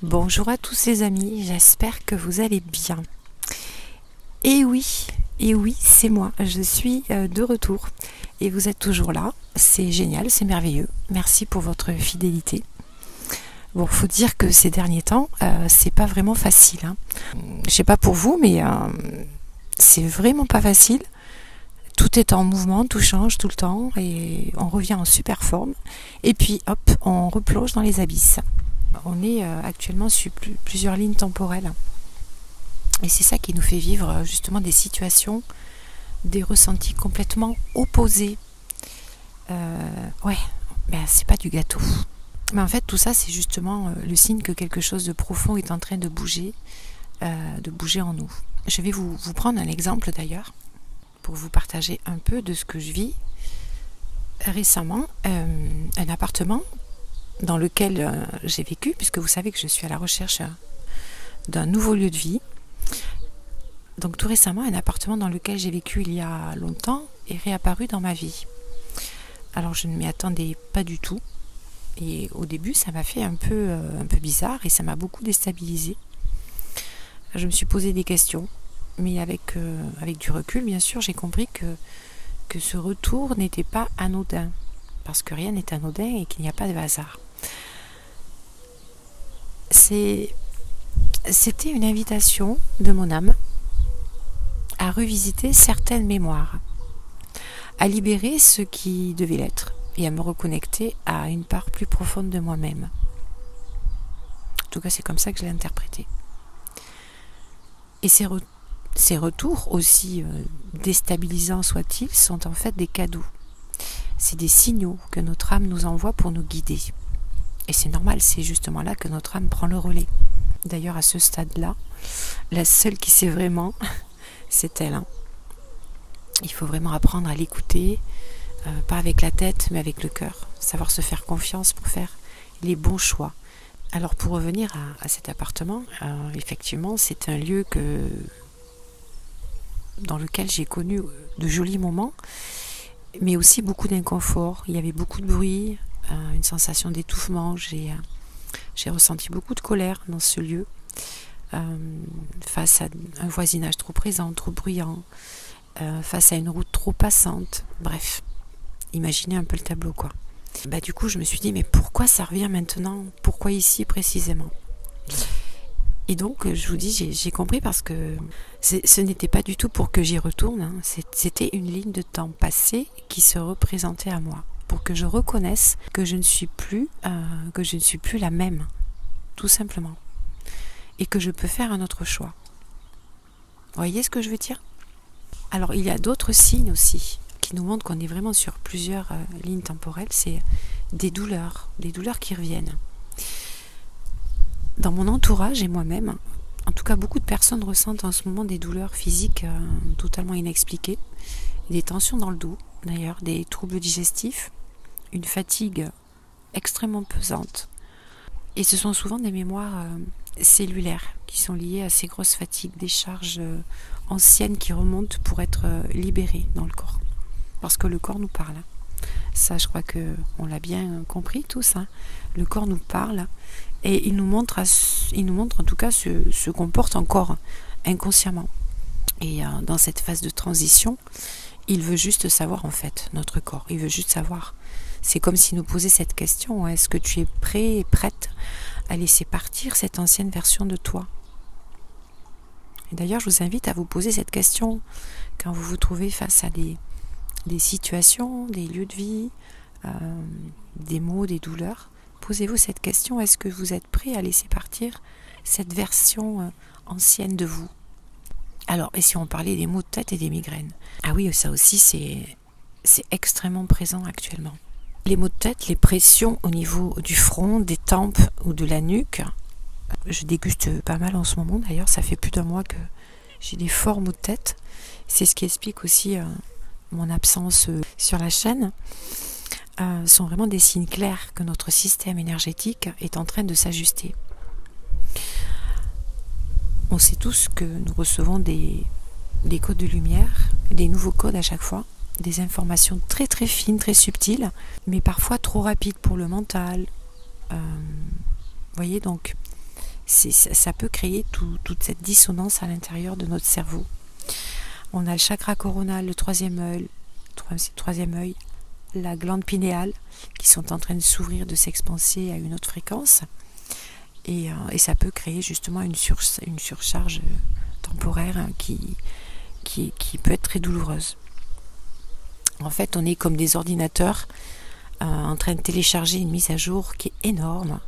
Bonjour à tous les amis, j'espère que vous allez bien. Et oui, c'est moi, je suis de retour et vous êtes toujours là, c'est génial, c'est merveilleux. Merci pour votre fidélité. Bon, faut dire que ces derniers temps, c'est pas vraiment facile, hein. Je sais pas pour vous, mais c'est vraiment pas facile. Tout est en mouvement, tout change tout le temps et on revient en super forme. Et puis hop, on replonge dans les abysses. On est actuellement sur plusieurs lignes temporelles. Et c'est ça qui nous fait vivre justement des situations, des ressentis complètement opposés. Ouais, ben c'est pas du gâteau. Mais en fait, tout ça, c'est justement le signe que quelque chose de profond est en train de bouger en nous. Je vais vous prendre un exemple d'ailleurs, pour vous partager un peu de ce que je vis. Récemment, un appartement dans lequel j'ai vécu, puisque vous savez que je suis à la recherche d'un nouveau lieu de vie. Donc tout récemment, un appartement dans lequel j'ai vécu il y a longtemps est réapparu dans ma vie. Alors je ne m'y attendais pas du tout. Et au début, ça m'a fait un peu bizarre et ça m'a beaucoup déstabilisée. Je me suis posé des questions. Mais avec du recul, bien sûr, j'ai compris que ce retour n'était pas anodin. Parce que rien n'est anodin et qu'il n'y a pas de hasard. C'était une invitation de mon âme à revisiter certaines mémoires, à libérer ce qui devait l'être et à me reconnecter à une part plus profonde de moi-même. En tout cas, c'est comme ça que je l'ai interprété. Et ces retours, aussi déstabilisants soient-ils, sont en fait des cadeaux. C'est des signaux que notre âme nous envoie pour nous guider. Et c'est normal, c'est justement là que notre âme prend le relais. D'ailleurs, à ce stade-là, la seule qui sait vraiment, c'est elle. Il faut vraiment apprendre à l'écouter, pas avec la tête, mais avec le cœur. Savoir se faire confiance pour faire les bons choix. Alors, pour revenir à cet appartement, effectivement, c'est un lieu dans lequel j'ai connu de jolis moments, mais aussi beaucoup d'inconfort. Il y avait beaucoup de bruit, une sensation d'étouffement. J'ai ressenti beaucoup de colère dans ce lieu, face à un voisinage trop présent, trop bruyant, face à une route trop passante. Bref, imaginez un peu le tableau, quoi. Du coup, je me suis dit, mais pourquoi ça revient maintenant? Pourquoi ici précisément? Et donc, je vous dis, j'ai compris parce que ce n'était pas du tout pour que j'y retourne. C'était une ligne de temps passée qui se représentait à moi, pour que je reconnaisse que je ne suis plus la même, tout simplement, et que je peux faire un autre choix. Vous voyez ce que je veux dire? Alors, il y a d'autres signes aussi qui nous montrent qu'on est vraiment sur plusieurs lignes temporelles. C'est des douleurs qui reviennent. Dans mon entourage et moi-même, en tout cas beaucoup de personnes ressentent en ce moment des douleurs physiques totalement inexpliquées, des tensions dans le dos d'ailleurs, des troubles digestifs, une fatigue extrêmement pesante. Et ce sont souvent des mémoires cellulaires qui sont liées à ces grosses fatigues, des charges anciennes qui remontent pour être libérées dans le corps. Parce que le corps nous parle. Ça, je crois qu'on l'a bien compris tous. Le corps nous parle et il nous montre en tout cas ce qu'on porte encore inconsciemment. Et dans cette phase de transition, il veut juste savoir en fait, notre corps. Il veut juste savoir. C'est comme s'il nous posait cette question. Est-ce que tu es prêt et prête à laisser partir cette ancienne version de toi? Et d'ailleurs, je vous invite à vous poser cette question quand vous vous trouvez face à des situations, des lieux de vie, des maux, des douleurs. Posez-vous cette question, est-ce que vous êtes prêt à laisser partir cette version ancienne de vous? Alors, et si on parlait des maux de tête et des migraines? Ah oui, ça aussi, c'est extrêmement présent actuellement. Les maux de tête, les pressions au niveau du front, des tempes ou de la nuque. Je déguste pas mal en ce moment d'ailleurs, ça fait plus d'un mois que j'ai des forts maux de tête. C'est ce qui explique aussi mon absence sur la chaîne. Sont vraiment des signes clairs que notre système énergétique est en train de s'ajuster. On sait tous que nous recevons des codes de lumière, des nouveaux codes à chaque fois, des informations très très fines, très subtiles, mais parfois trop rapides pour le mental. Voyez, donc ça peut créer toute cette dissonance à l'intérieur de notre cerveau. On a le chakra coronal, le troisième œil, la glande pinéale qui sont en train de s'ouvrir, de s'expanser à une autre fréquence. Et ça peut créer justement une surcharge temporaire qui peut être très douloureuse. En fait, on est comme des ordinateurs en train de télécharger une mise à jour qui est énorme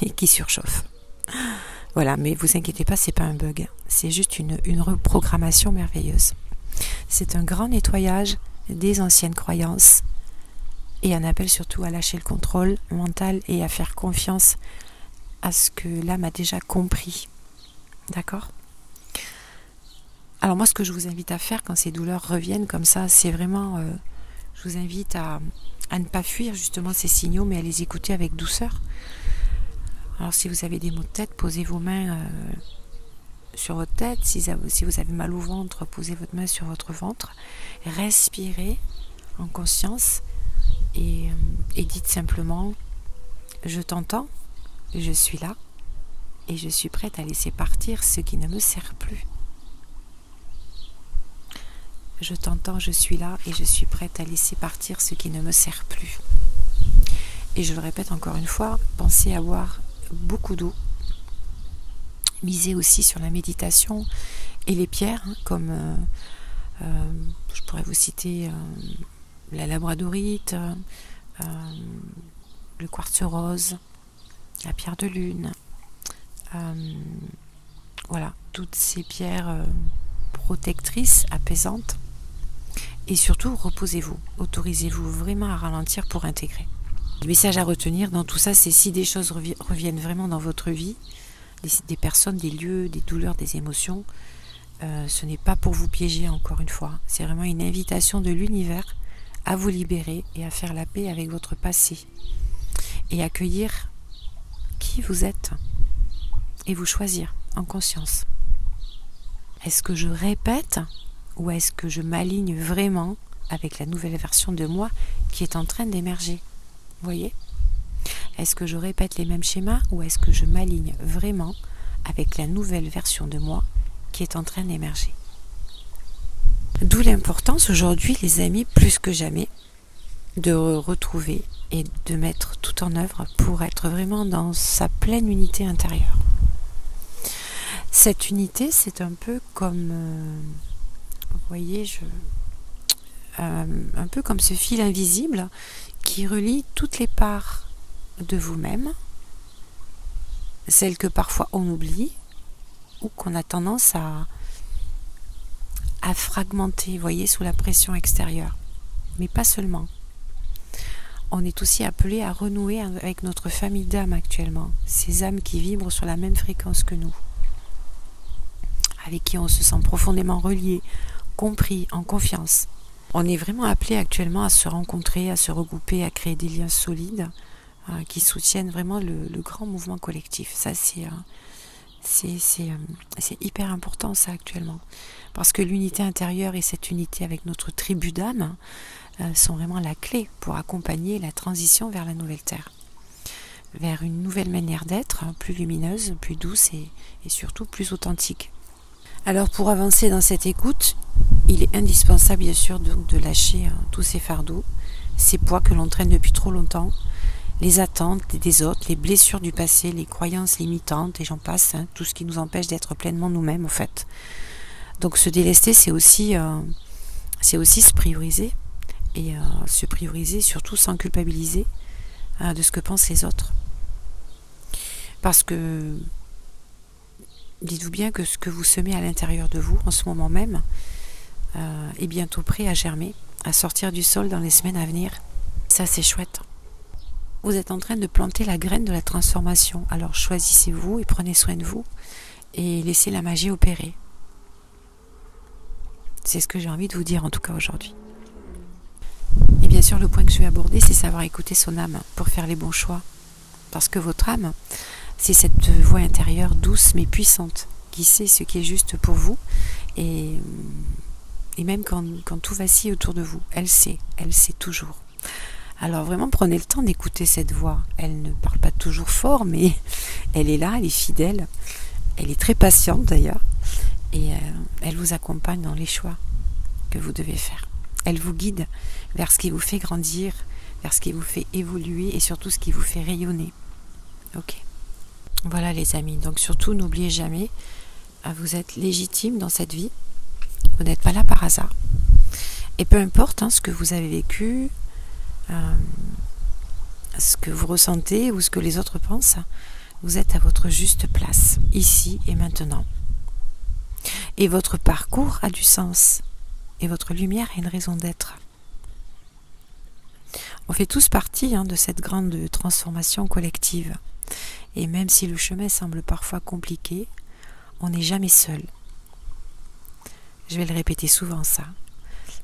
et qui surchauffe. Voilà, mais vous inquiétez pas, c'est pas un bug, c'est juste une reprogrammation merveilleuse. C'est un grand nettoyage des anciennes croyances et un appel surtout à lâcher le contrôle mental et à faire confiance à ce que l'âme a déjà compris. D'accord ? Alors moi, ce que je vous invite à faire quand ces douleurs reviennent comme ça, c'est vraiment, je vous invite à ne pas fuir justement ces signaux, mais à les écouter avec douceur. Alors si vous avez des maux de tête, posez vos mains sur votre tête. Si vous avez mal au ventre, posez votre main sur votre ventre. Respirez en conscience et dites simplement « Je t'entends, je suis là et je suis prête à laisser partir ce qui ne me sert plus. » Je t'entends, je suis là et je suis prête à laisser partir ce qui ne me sert plus. Et je le répète encore une fois, pensez à boire beaucoup d'eau. Misez aussi sur la méditation et les pierres, comme je pourrais vous citer la labradorite, le quartz rose, la pierre de lune. Voilà, toutes ces pierres protectrices, apaisantes. Et surtout, reposez-vous. Autorisez-vous vraiment à ralentir pour intégrer. Le message à retenir dans tout ça, c'est si des choses reviennent vraiment dans votre vie, des personnes, des lieux, des douleurs, des émotions, ce n'est pas pour vous piéger encore une fois. C'est vraiment une invitation de l'univers à vous libérer et à faire la paix avec votre passé. Et accueillir qui vous êtes et vous choisir en conscience. Est-ce que je répète ou est-ce que je m'aligne vraiment avec la nouvelle version de moi qui est en train d'émerger ? Vous voyez ? Est-ce que je répète les mêmes schémas ou est-ce que je m'aligne vraiment avec la nouvelle version de moi qui est en train d'émerger ? D'où l'importance aujourd'hui, les amis, plus que jamais, de retrouver et de mettre tout en œuvre pour être vraiment dans sa pleine unité intérieure. Cette unité, c'est un peu comme, vous voyez, un peu comme ce fil invisible qui relie toutes les parts de vous-même, celles que parfois on oublie ou qu'on a tendance à fragmenter, vous voyez, sous la pression extérieure. Mais pas seulement. On est aussi appelé à renouer avec notre famille d'âmes actuellement, ces âmes qui vibrent sur la même fréquence que nous, avec qui on se sent profondément relié, compris, en confiance. On est vraiment appelé actuellement à se rencontrer, à se regrouper, à créer des liens solides qui soutiennent vraiment le grand mouvement collectif. Ça, c'est hyper important ça actuellement. Parce que l'unité intérieure et cette unité avec notre tribu d'âmes sont vraiment la clé pour accompagner la transition vers la nouvelle Terre. Vers une nouvelle manière d'être, plus lumineuse, plus douce et surtout plus authentique. Alors pour avancer dans cette écoute, il est indispensable bien sûr de lâcher tous ces fardeaux, ces poids que l'on traîne depuis trop longtemps, les attentes des autres, les blessures du passé, les croyances limitantes et j'en passe, tout ce qui nous empêche d'être pleinement nous-mêmes en fait. Donc se délester, c'est aussi se prioriser et se prioriser surtout sans culpabiliser de ce que pensent les autres. Parce que dites-vous bien que ce que vous semez à l'intérieur de vous en ce moment même est bientôt prêt à germer, à sortir du sol dans les semaines à venir. Ça c'est chouette. Vous êtes en train de planter la graine de la transformation. Alors choisissez-vous et prenez soin de vous et laissez la magie opérer. C'est ce que j'ai envie de vous dire en tout cas aujourd'hui. Et bien sûr le point que je vais aborder, c'est savoir écouter son âme pour faire les bons choix. Parce que votre âme, c'est cette voix intérieure douce mais puissante qui sait ce qui est juste pour vous et même quand tout vacille autour de vous, elle sait toujours. Alors vraiment, prenez le temps d'écouter cette voix. Elle ne parle pas toujours fort, mais elle est là, elle est fidèle. Elle est très patiente d'ailleurs. Et elle vous accompagne dans les choix que vous devez faire. Elle vous guide vers ce qui vous fait grandir, vers ce qui vous fait évoluer et surtout ce qui vous fait rayonner. Ok. Voilà les amis. Donc surtout, n'oubliez jamais, vous êtes légitime dans cette vie. Vous n'êtes pas là par hasard. Et peu importe ce que vous avez vécu, ce que vous ressentez ou ce que les autres pensent, vous êtes à votre juste place, ici et maintenant. Et votre parcours a du sens. Et votre lumière a une raison d'être. On fait tous partie de cette grande transformation collective. Et même si le chemin semble parfois compliqué, on n'est jamais seul. Je vais le répéter souvent ça.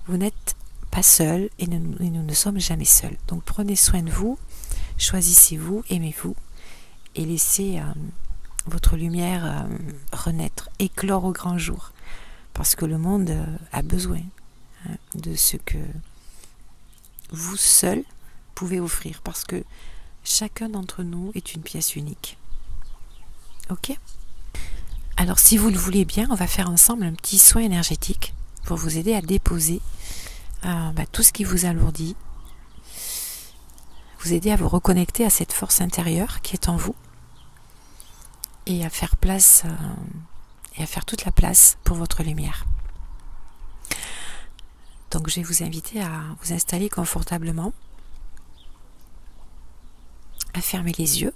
Vous n'êtes pas seul et nous ne sommes jamais seuls. Donc prenez soin de vous, choisissez-vous, aimez-vous et laissez votre lumière renaître, éclore au grand jour. Parce que le monde a besoin de ce que vous seul pouvez offrir. Parce que chacun d'entre nous est une pièce unique. Ok ? Alors si vous le voulez bien, on va faire ensemble un petit soin énergétique pour vous aider à déposer tout ce qui vous alourdit, vous aider à vous reconnecter à cette force intérieure qui est en vous et à faire place et à faire toute la place pour votre lumière. Donc je vais vous inviter à vous installer confortablement, à fermer les yeux,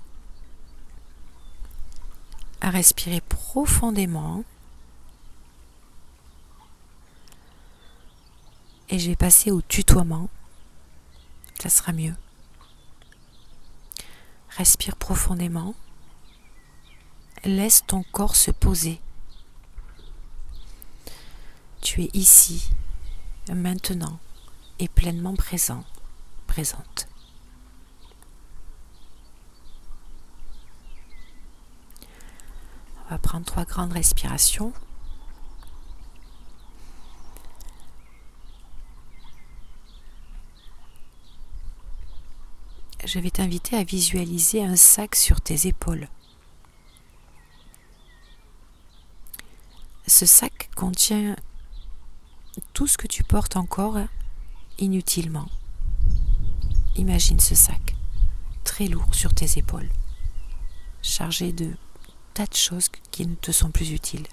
à respirer profondément. Et je vais passer au tutoiement. Ça sera mieux. Respire profondément. Laisse ton corps se poser. Tu es ici, maintenant, et pleinement présent, présente. On va prendre 3 grandes respirations. Je vais t'inviter à visualiser un sac sur tes épaules. Ce sac contient tout ce que tu portes encore inutilement. Imagine ce sac, très lourd sur tes épaules, chargé de tas de choses qui ne te sont plus utiles.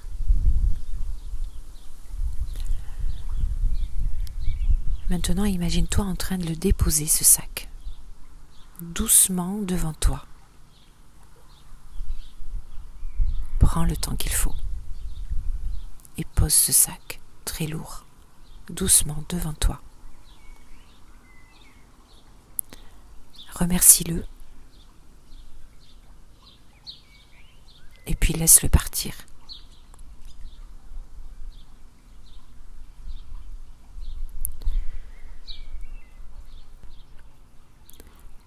Maintenant, imagine-toi en train de le déposer, ce sac, doucement devant toi. Prends le temps qu'il faut et pose ce sac très lourd, doucement devant toi. Remercie-le et puis laisse-le partir.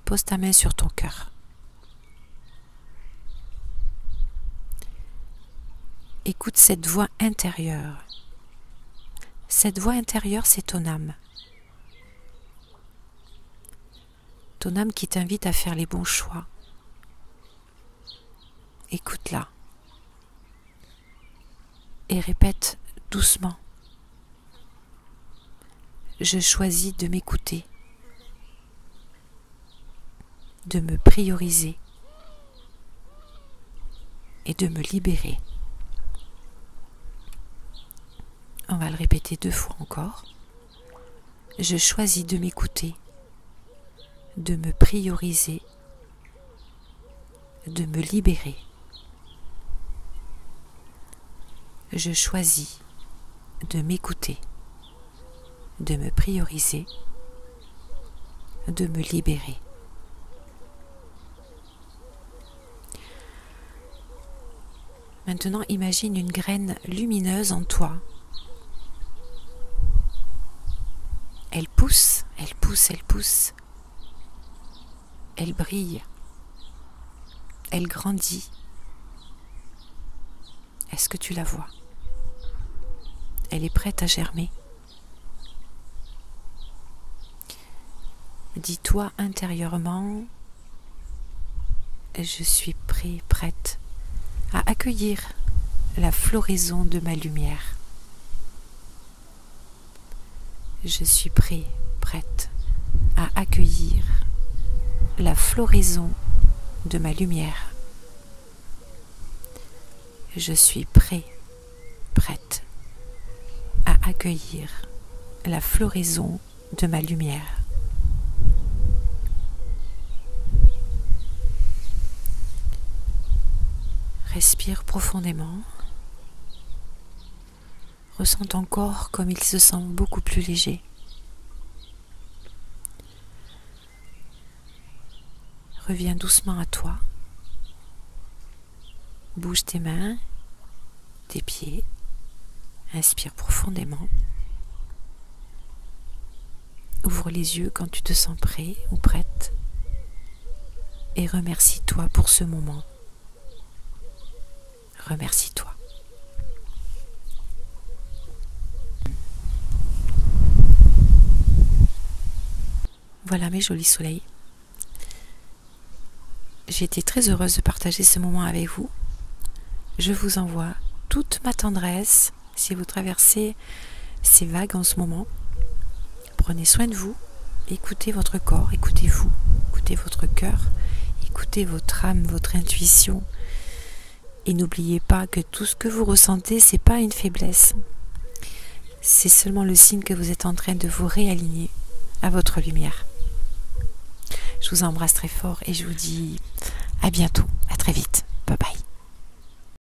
Pose ta main sur ton cœur. Écoute cette voix intérieure. Cette voix intérieure, c'est ton âme. Ton âme qui t'invite à faire les bons choix. Écoute-la. Et répète doucement. Je choisis de m'écouter, de me prioriser et de me libérer. On va le répéter 2 fois encore. Je choisis de m'écouter, de me prioriser, de me libérer. Je choisis de m'écouter, de me prioriser, de me libérer. Maintenant, imagine une graine lumineuse en toi. Elle pousse, elle pousse, elle pousse. Elle brille. Elle grandit. Est-ce que tu la vois? Elle est prête à germer. Dis-toi intérieurement, je suis prêt, prête à accueillir la floraison de ma lumière. Je suis prêt, prête à accueillir la floraison de ma lumière. Je suis prêt, prête à accueillir la floraison de ma lumière. Respire profondément. Ressens ton corps comme il se sent beaucoup plus léger. Reviens doucement à toi. Bouge tes mains, tes pieds. Inspire profondément. Ouvre les yeux quand tu te sens prêt ou prête. Et remercie-toi pour ce moment. Remercie-toi. Voilà mes jolis soleils. J'ai été très heureuse de partager ce moment avec vous. Je vous envoie toute ma tendresse si vous traversez ces vagues en ce moment. Prenez soin de vous, écoutez votre corps, écoutez-vous, écoutez votre cœur, écoutez votre âme, votre intuition. Et n'oubliez pas que tout ce que vous ressentez, c'est pas une faiblesse. C'est seulement le signe que vous êtes en train de vous réaligner à votre lumière. Je vous embrasse très fort et je vous dis à bientôt, à très vite. Bye bye.